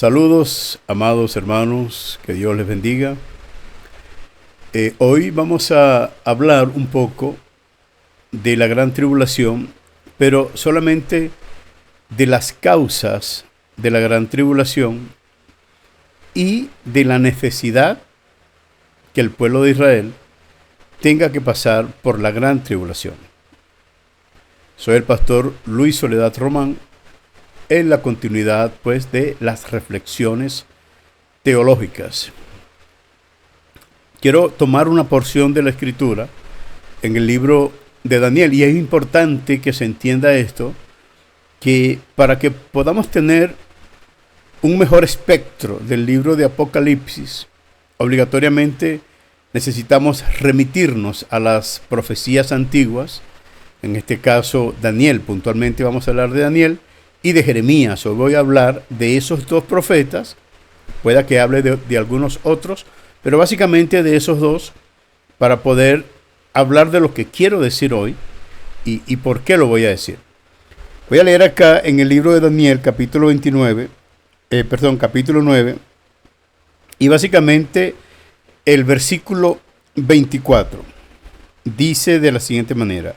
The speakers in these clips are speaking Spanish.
Saludos, amados hermanos, que Dios les bendiga. Hoy vamos a hablar un poco de la gran tribulación, pero solamente de las causas de la gran tribulación y de la necesidad que el pueblo de Israel tenga que pasar por la gran tribulación. Soy el pastor Luis Soledad Román, en la continuidad pues de las reflexiones teológicas. Quiero tomar una porción de la escritura en el libro de Daniel, y es importante que se entienda esto, que para que podamos tener un mejor espectro del libro de Apocalipsis, obligatoriamente necesitamos remitirnos a las profecías antiguas, en este caso Daniel, puntualmente vamos a hablar de Daniel y de Jeremías. Hoy voy a hablar de esos dos profetas, pueda que hable de algunos otros, pero básicamente de esos dos, para poder hablar de lo que quiero decir hoy y por qué lo voy a decir. Voy a leer acá en el libro de Daniel, capítulo 9, y básicamente el versículo 24 dice de la siguiente manera: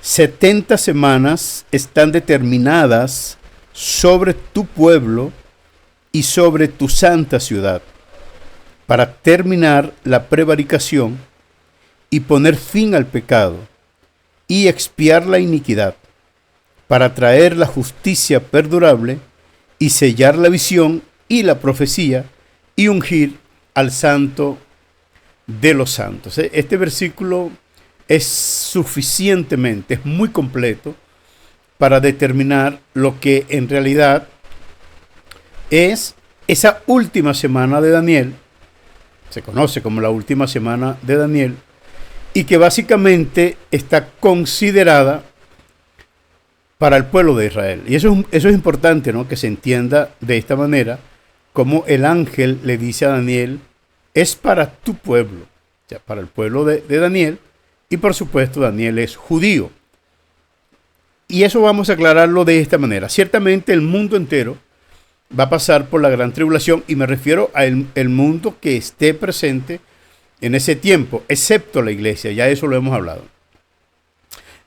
70 semanas están determinadas sobre tu pueblo y sobre tu santa ciudad, para terminar la prevaricación y poner fin al pecado y expiar la iniquidad, para traer la justicia perdurable y sellar la visión y la profecía y ungir al santo de los santos. Este versículo es suficientemente, es muy completo para determinar lo que en realidad es esa última semana de Daniel. Se conoce como la última semana de Daniel, y que básicamente está considerada para el pueblo de Israel. Y eso es importante, ¿no? Que se entienda de esta manera, como el ángel le dice a Daniel: es para tu pueblo, o sea, para el pueblo de Daniel. Y por supuesto Daniel es judío. Y eso vamos a aclararlo de esta manera. Ciertamente el mundo entero va a pasar por la gran tribulación, y me refiero al mundo que esté presente en ese tiempo, excepto la iglesia. Ya eso lo hemos hablado.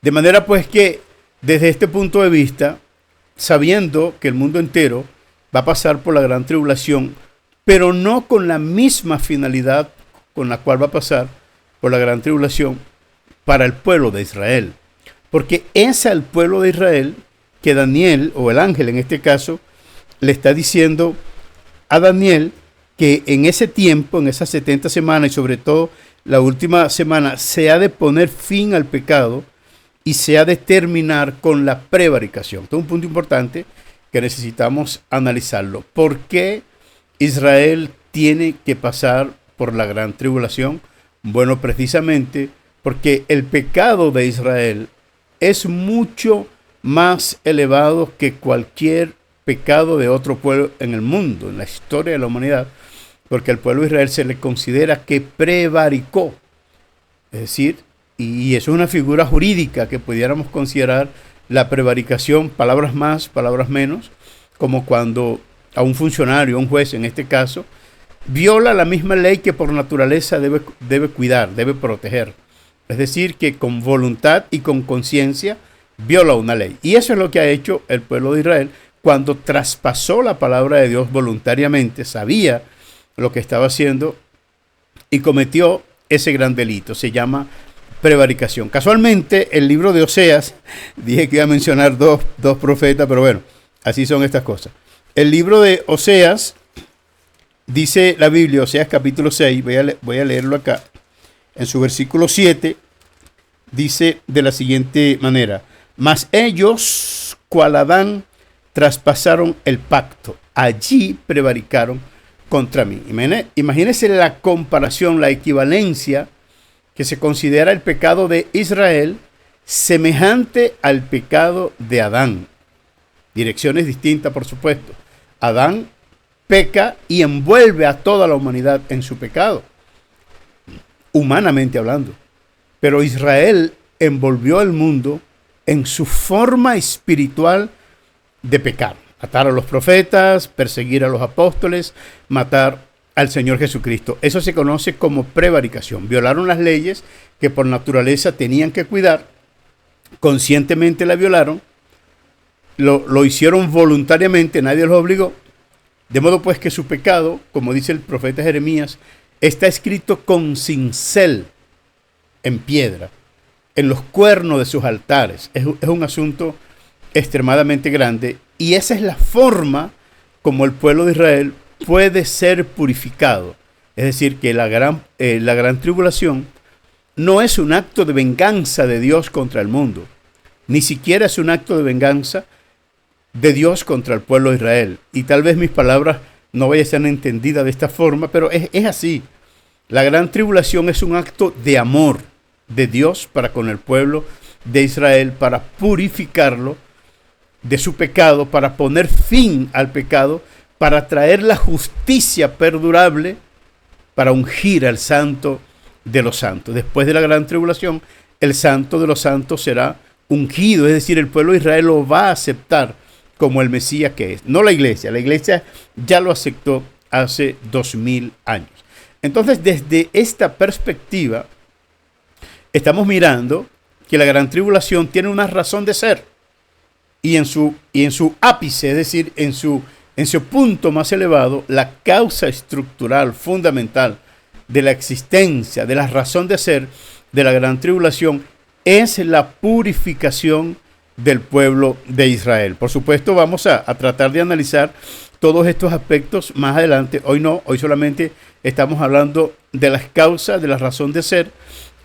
De manera pues que desde este punto de vista, sabiendo que el mundo entero va a pasar por la gran tribulación, pero no con la misma finalidad con la cual va a pasar por la gran tribulación para el pueblo de Israel. Porque es al pueblo de Israel que Daniel, o el ángel en este caso, le está diciendo a Daniel que en ese tiempo, en esas 70 semanas, y sobre todo la última semana, se ha de poner fin al pecado y se ha de terminar con la prevaricación. Este es un punto importante que necesitamos analizarlo. ¿Por qué Israel tiene que pasar por la gran tribulación? Bueno, precisamente porque el pecado de Israel es mucho más elevado que cualquier pecado de otro pueblo en el mundo, en la historia de la humanidad, porque al pueblo de Israel se le considera que prevaricó. Es decir, y eso es una figura jurídica que pudiéramos considerar la prevaricación, palabras más, palabras menos, como cuando a un funcionario, a un juez en este caso, viola la misma ley que por naturaleza debe cuidar, debe proteger. Es decir, que con voluntad y con conciencia viola una ley. Y eso es lo que ha hecho el pueblo de Israel cuando traspasó la palabra de Dios voluntariamente, sabía lo que estaba haciendo y cometió ese gran delito. Se llama prevaricación. Casualmente, el libro de Oseas, dije que iba a mencionar dos profetas, pero bueno, así son estas cosas. El libro de Oseas, dice la Biblia, Oseas capítulo 6, voy a leerlo acá. En su versículo 7 dice de la siguiente manera: mas ellos, cual Adán, traspasaron el pacto, allí prevaricaron contra mí. Imagínense la comparación, la equivalencia que se considera el pecado de Israel semejante al pecado de Adán. Direcciones distintas, por supuesto. Adán peca y envuelve a toda la humanidad en su pecado, humanamente hablando. Pero Israel envolvió al mundo en su forma espiritual de pecar. Atar a los profetas, perseguir a los apóstoles, matar al Señor Jesucristo. Eso se conoce como prevaricación. Violaron las leyes que por naturaleza tenían que cuidar, conscientemente la violaron, lo hicieron voluntariamente, nadie los obligó. De modo pues que su pecado, como dice el profeta Jeremías, está escrito con cincel en piedra, en los cuernos de sus altares. Es un asunto extremadamente grande, y esa es la forma como el pueblo de Israel puede ser purificado. Es decir, que la gran tribulación no es un acto de venganza de Dios contra el mundo, ni siquiera es un acto de venganza de Dios contra el pueblo de Israel. Y tal vez mis palabras no vayan a ser entendidas de esta forma, pero es así. La gran tribulación es un acto de amor de Dios para con el pueblo de Israel, para purificarlo de su pecado, para poner fin al pecado, para traer la justicia perdurable, para ungir al santo de los santos. Después de la gran tribulación, el santo de los santos será ungido, es decir, el pueblo de Israel lo va a aceptar como el Mesías que es. No la iglesia ya lo aceptó hace 2000 años. Entonces, desde esta perspectiva, estamos mirando que la gran tribulación tiene una razón de ser. Y en su ápice, es decir, en su punto más elevado, la causa estructural, fundamental de la existencia, de la razón de ser de la gran tribulación, es la purificación del pueblo de Israel. Por supuesto, vamos a tratar de analizar todos estos aspectos más adelante. Hoy no, hoy solamente estamos hablando de las causas, de la razón de ser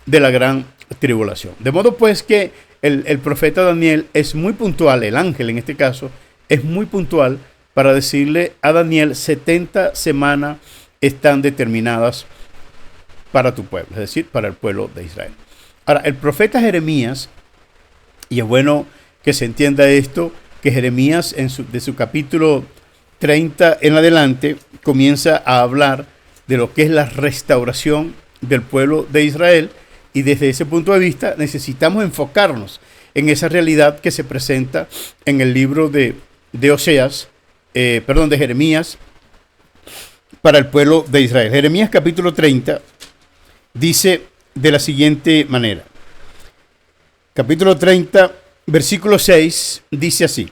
de la gran tribulación. De modo pues que el profeta Daniel es muy puntual, el ángel en este caso, es muy puntual para decirle a Daniel: 70 semanas están determinadas para tu pueblo, es decir, para el pueblo de Israel. Ahora, el profeta Jeremías, y es bueno que se entienda esto, que Jeremías de su capítulo 30 en adelante comienza a hablar de lo que es la restauración del pueblo de Israel, y desde ese punto de vista necesitamos enfocarnos en esa realidad que se presenta en el libro de Jeremías para el pueblo de Israel. Jeremías capítulo 30 dice de la siguiente manera. Capítulo 30, versículo 6 dice así: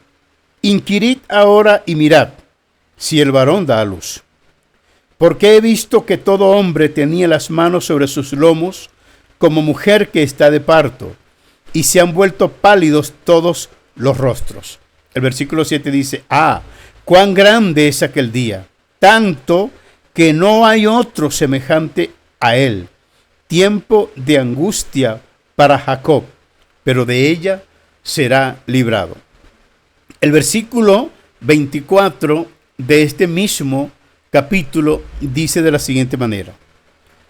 Inquirid ahora y mirad si el varón da a luz. Porque he visto que todo hombre tenía las manos sobre sus lomos, como mujer que está de parto, y se han vuelto pálidos todos los rostros. El versículo 7 dice: cuán grande es aquel día, tanto que no hay otro semejante a él. Tiempo de angustia para Jacob, pero de ella será librado. El versículo 24 de este mismo capítulo dice de la siguiente manera: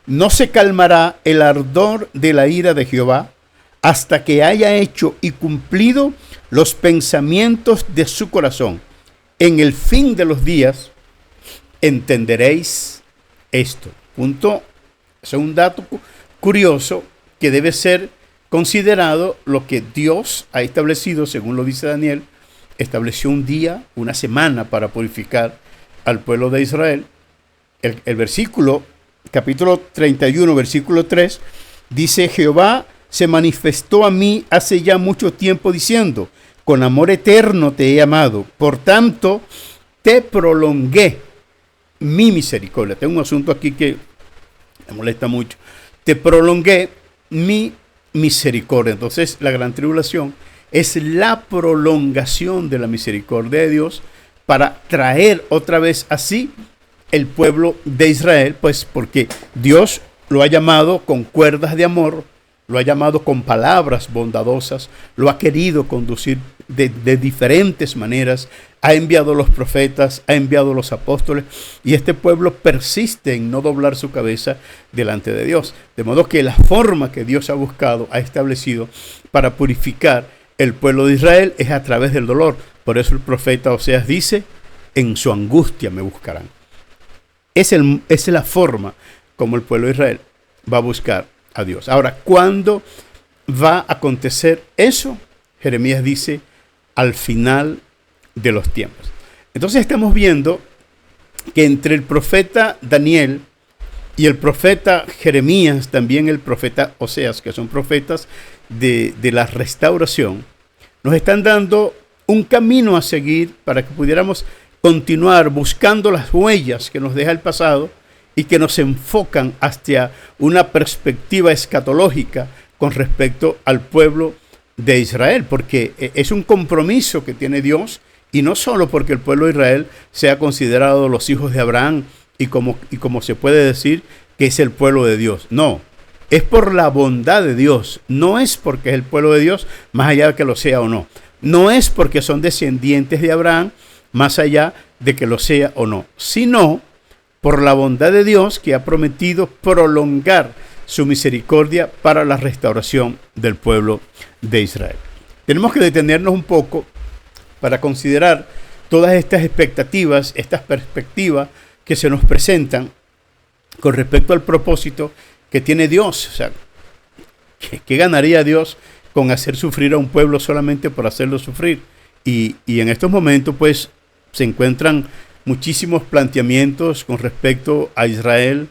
No se calmará el ardor de la ira de Jehová hasta que haya hecho y cumplido los pensamientos de su corazón. En el fin de los días entenderéis esto. Punto. Es un dato curioso que debe ser considerado. Lo que Dios ha establecido, según lo dice Daniel, estableció un día, una semana para purificar al pueblo de Israel. El versículo, capítulo 31, versículo 3, dice: Jehová se manifestó a mí hace ya mucho tiempo diciendo: con amor eterno te he amado, por tanto te prolongué mi misericordia. Tengo un asunto aquí que me molesta mucho. Te prolongué mi misericordia. Entonces, la gran tribulación es la prolongación de la misericordia de Dios para traer otra vez así el pueblo de Israel, pues porque Dios lo ha llamado con cuerdas de amor, lo ha llamado con palabras bondadosas, lo ha querido conducir de diferentes maneras, ha enviado los profetas, ha enviado los apóstoles, y este pueblo persiste en no doblar su cabeza delante de Dios. De modo que la forma que Dios ha buscado, ha establecido para purificar el pueblo de Israel es a través del dolor. Por eso el profeta Oseas dice: en su angustia me buscarán. Esa es la forma como el pueblo de Israel va a buscar a Dios. Ahora, ¿cuándo va a acontecer eso? Jeremías dice: al final de los tiempos. Entonces estamos viendo que entre el profeta Daniel y el profeta Jeremías, también el profeta Oseas, que son profetas de la restauración, nos están dando un camino a seguir para que pudiéramos continuar buscando las huellas que nos deja el pasado y que nos enfocan hacia una perspectiva escatológica con respecto al pueblo de Israel, porque es un compromiso que tiene Dios, y no solo porque el pueblo de Israel sea considerado los hijos de Abraham y como se puede decir que es el pueblo de Dios. No, es por la bondad de Dios, no es porque es el pueblo de Dios, más allá de que lo sea o no. No es porque son descendientes de Abraham, más allá de que lo sea o no, sino por la bondad de Dios que ha prometido prolongar su misericordia para la restauración del pueblo de Israel. Tenemos que detenernos un poco para considerar todas estas expectativas, estas perspectivas que se nos presentan con respecto al propósito que tiene Dios. O sea, ¿qué ganaría Dios con hacer sufrir a un pueblo solamente por hacerlo sufrir? Y en estos momentos, pues, se encuentran muchísimos planteamientos con respecto a Israel,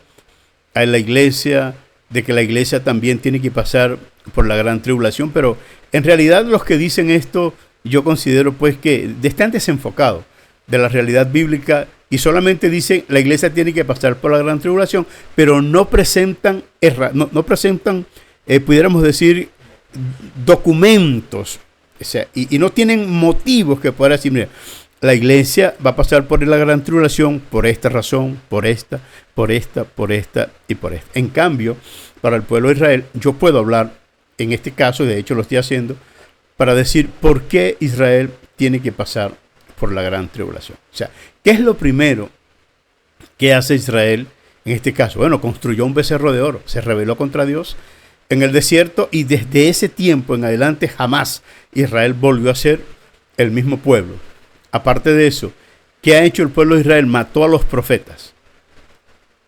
a la iglesia, de que la iglesia también tiene que pasar por la gran tribulación, pero en realidad los que dicen esto, yo considero pues que están desenfocados de la realidad bíblica y solamente dicen la iglesia tiene que pasar por la gran tribulación, pero no presentan, pudiéramos decir, documentos, o sea, y no tienen motivos que puedan decir, mira, la iglesia va a pasar por la gran tribulación por esta razón, por esta y por esta. En cambio, para el pueblo de Israel, yo puedo hablar, en este caso, de hecho lo estoy haciendo, para decir por qué Israel tiene que pasar por la gran tribulación. O sea, ¿qué es lo primero que hace Israel en este caso? Bueno, construyó un becerro de oro, se rebeló contra Dios en el desierto y desde ese tiempo en adelante jamás Israel volvió a ser el mismo pueblo. Aparte de eso, ¿qué ha hecho el pueblo de Israel? Mató a los profetas.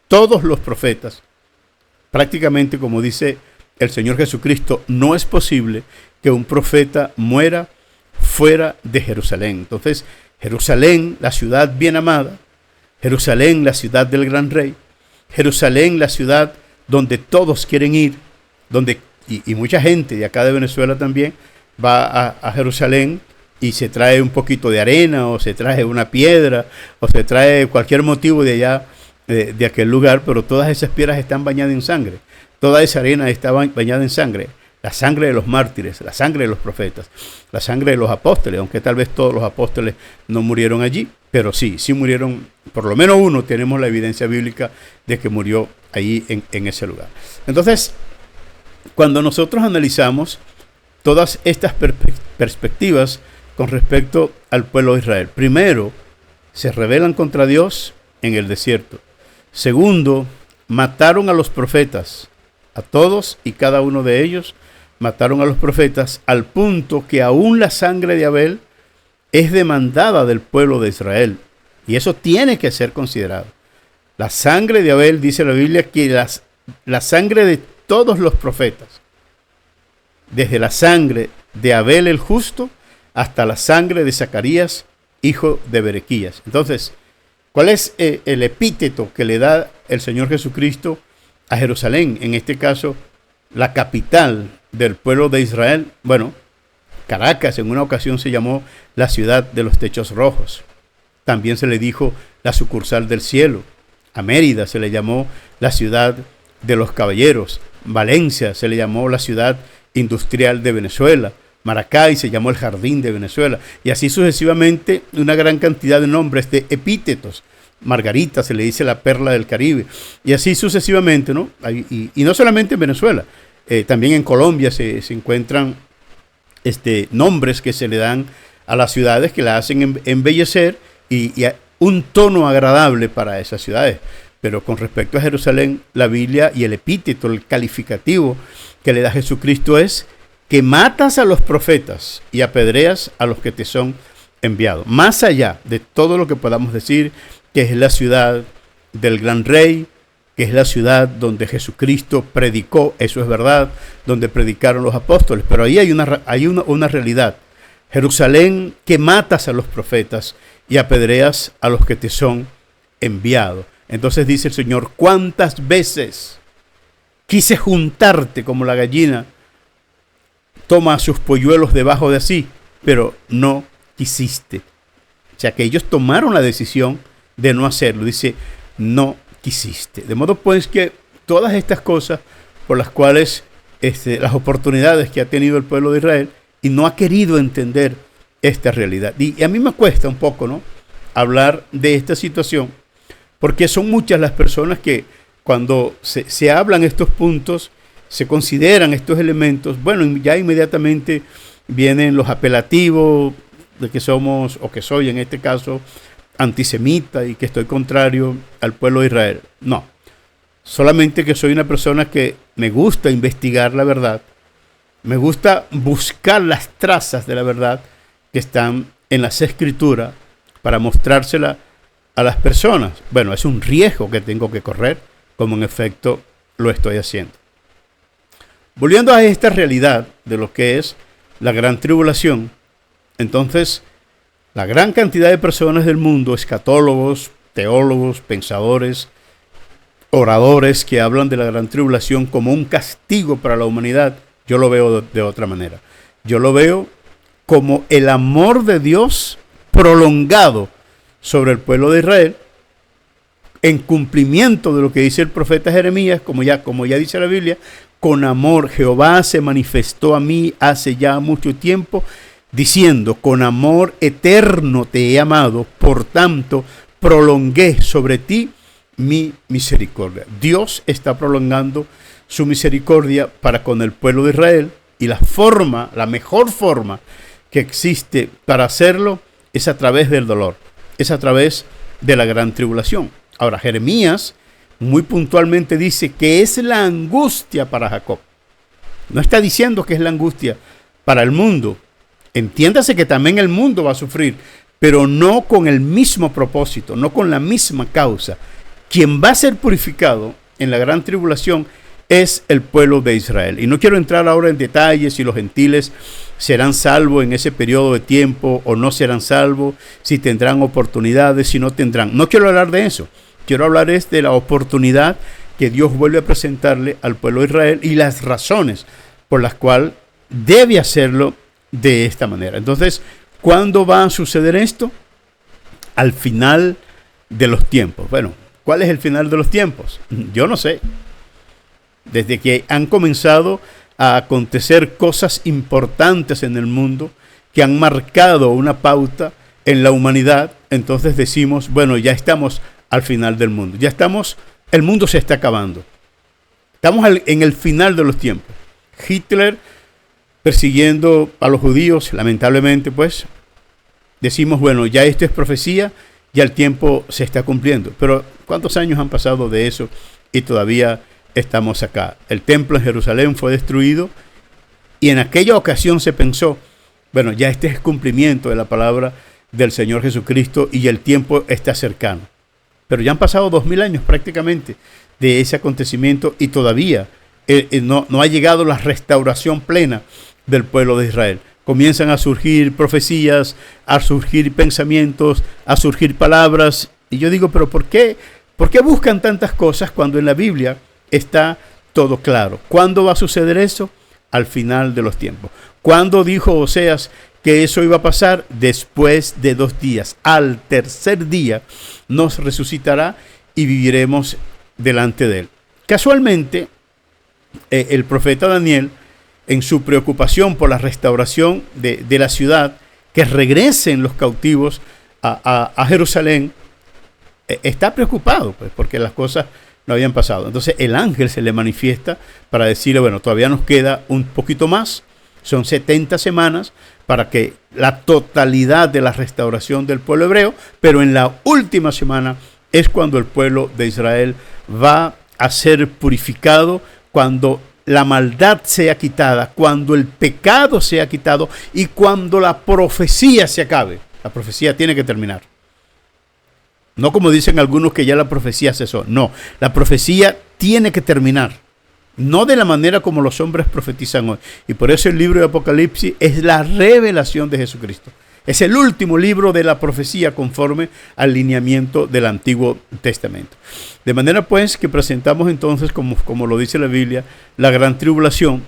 Todos los profetas. Prácticamente, como dice el Señor Jesucristo, no es posible que un profeta muera fuera de Jerusalén. Entonces, Jerusalén, la ciudad bien amada, Jerusalén, la ciudad del gran rey, Jerusalén, la ciudad donde todos quieren ir, donde y mucha gente de acá de Venezuela también va a Jerusalén y se trae un poquito de arena o se trae una piedra o se trae cualquier motivo de allá, de aquel lugar, pero todas esas piedras están bañadas en sangre, toda esa arena está bañada en sangre, la sangre de los mártires, la sangre de los profetas, la sangre de los apóstoles, aunque tal vez todos los apóstoles no murieron allí, pero sí murieron, por lo menos uno, tenemos la evidencia bíblica de que murió allí en ese lugar. Entonces, cuando nosotros analizamos todas estas perspectivas con respecto al pueblo de Israel, primero, se rebelan contra Dios en el desierto. Segundo, mataron a los profetas, a todos y cada uno de ellos, mataron a los profetas al punto que aún la sangre de Abel es demandada del pueblo de Israel. Y eso tiene que ser considerado. La sangre de Abel, dice la Biblia, que la sangre de todos los profetas, desde la sangre de Abel el justo hasta la sangre de Zacarías, hijo de Berequías. Entonces, ¿cuál es el epíteto que le da el Señor Jesucristo a Jerusalén? En este caso, la capital del pueblo de Israel. Bueno, Caracas en una ocasión se llamó la ciudad de los techos rojos. También se le dijo la sucursal del cielo. A Mérida se le llamó la ciudad de los caballeros. Valencia se le llamó la ciudad industrial de Venezuela. Maracay se llamó el jardín de Venezuela. Y así sucesivamente una gran cantidad de nombres, de epítetos. Margarita se le dice la perla del Caribe. Y así sucesivamente, ¿no? Y no solamente en Venezuela. También en Colombia se encuentran nombres que se le dan a las ciudades que la hacen embellecer y un tono agradable para esas ciudades. Pero con respecto a Jerusalén, la Biblia y el epíteto, el calificativo que le da Jesucristo es que matas a los profetas y apedreas a los que te son enviados. Más allá de todo lo que podamos decir, que es la ciudad del gran rey, que es la ciudad donde Jesucristo predicó, eso es verdad, donde predicaron los apóstoles, pero ahí hay una realidad. Jerusalén, que matas a los profetas y apedreas a los que te son enviados. Entonces dice el Señor, ¿cuántas veces quise juntarte como la gallina toma a sus polluelos debajo de sí, pero no quisiste? O sea que ellos tomaron la decisión de no hacerlo. Dice, no quisiste. De modo pues que todas estas cosas por las cuales las oportunidades que ha tenido el pueblo de Israel y no ha querido entender esta realidad. Y a mí me cuesta un poco, ¿no?, hablar de esta situación, porque son muchas las personas que cuando se hablan estos puntos, se consideran estos elementos, bueno, ya inmediatamente vienen los apelativos de que somos, o que soy en este caso, antisemita y que estoy contrario al pueblo de Israel. No, solamente que soy una persona que me gusta investigar la verdad, me gusta buscar las trazas de la verdad que están en las Escrituras para mostrársela a las personas. Bueno, es un riesgo que tengo que correr, como en efecto lo estoy haciendo. Volviendo a esta realidad de lo que es la gran tribulación, entonces la gran cantidad de personas del mundo, escatólogos, teólogos, pensadores, oradores que hablan de la gran tribulación como un castigo para la humanidad, yo lo veo de otra manera. Yo lo veo como el amor de Dios prolongado sobre el pueblo de Israel, en cumplimiento de lo que dice el profeta Jeremías, como ya dice la Biblia, con amor Jehová se manifestó a mí hace ya mucho tiempo, diciendo, con amor eterno te he amado, por tanto prolongué sobre ti mi misericordia. Dios está prolongando su misericordia para con el pueblo de Israel, y la mejor forma que existe para hacerlo es a través del dolor, es a través de la gran tribulación. Ahora, Jeremías muy puntualmente dice que es la angustia para Jacob. No está diciendo que es la angustia para el mundo. Entiéndase que también el mundo va a sufrir, pero no con el mismo propósito, no con la misma causa. Quien va a ser purificado en la gran tribulación es el pueblo de Israel. Y no quiero entrar ahora en detalles si los gentiles serán salvos en ese periodo de tiempo o no serán salvos, si tendrán oportunidades, si no tendrán. No quiero hablar de eso. Quiero hablar de la oportunidad que Dios vuelve a presentarle al pueblo de Israel y las razones por las cuales debe hacerlo de esta manera. Entonces, ¿cuándo va a suceder esto? Al final de los tiempos. Bueno, ¿cuál es el final de los tiempos? Yo no sé. Desde que han comenzado a acontecer cosas importantes en el mundo que han marcado una pauta en la humanidad, entonces decimos, bueno, ya estamos al final del mundo. El mundo se está acabando. Estamos en el final de los tiempos. Hitler persiguiendo a los judíos, lamentablemente, pues, decimos, bueno, ya esto es profecía, ya el tiempo se está cumpliendo. Pero ¿cuántos años han pasado de eso y todavía estamos acá? El templo en Jerusalén fue destruido y en aquella ocasión se pensó, bueno, ya este es el cumplimiento de la palabra del Señor Jesucristo y el tiempo está cercano. Pero ya han pasado 2000 años prácticamente de ese acontecimiento y todavía no ha llegado la restauración plena del pueblo de Israel. Comienzan a surgir profecías, a surgir pensamientos, a surgir palabras. Y yo digo, pero ¿por qué buscan tantas cosas cuando en la Biblia está todo claro? ¿Cuándo va a suceder eso? Al final de los tiempos. ¿Cuándo dijo Oseas que eso iba a pasar? Después de 2 días. Al tercer día nos resucitará y viviremos delante de él. Casualmente, el profeta Daniel, en su preocupación por la restauración de la ciudad, que regresen los cautivos a Jerusalén, está preocupado, pues, porque las cosas no habían pasado. Entonces el ángel se le manifiesta para decirle, bueno, todavía nos queda un poquito más, son 70 semanas para que la totalidad de la restauración del pueblo hebreo, pero en la última semana es cuando el pueblo de Israel va a ser purificado, cuando la maldad sea quitada, cuando el pecado sea quitado y cuando la profecía se acabe. La profecía tiene que terminar. No como dicen algunos que ya la profecía cesó. No, la profecía tiene que terminar. No de la manera como los hombres profetizan hoy. Y por eso el libro de Apocalipsis es la revelación de Jesucristo. Es el último libro de la profecía conforme al lineamiento del Antiguo Testamento. De manera pues que presentamos entonces, como lo dice la Biblia, la gran tribulación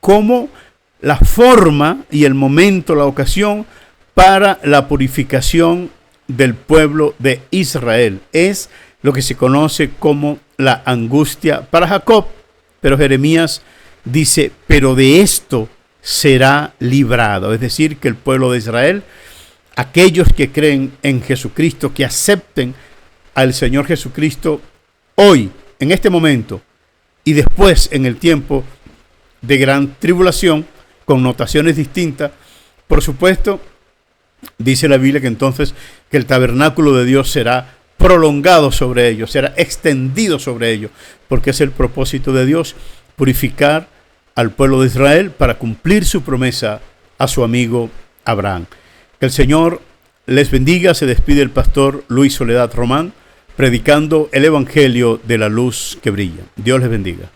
como la forma y el momento, la ocasión para la purificación del pueblo de Israel. Es lo que se conoce como la angustia para Jacob. Pero Jeremías dice, pero de esto será librado. Es decir, que el pueblo de Israel, aquellos que creen en Jesucristo, que acepten al Señor Jesucristo hoy, en este momento, y después en el tiempo de gran tribulación, con notaciones distintas, por supuesto, dice la Biblia que entonces que el tabernáculo de Dios será prolongado sobre ellos, será extendido sobre ellos, porque es el propósito de Dios purificar al pueblo de Israel para cumplir su promesa a su amigo Abraham. Que el Señor les bendiga. Se despide el pastor Luis Soledad Román, predicando el Evangelio de la luz que brilla. Dios les bendiga.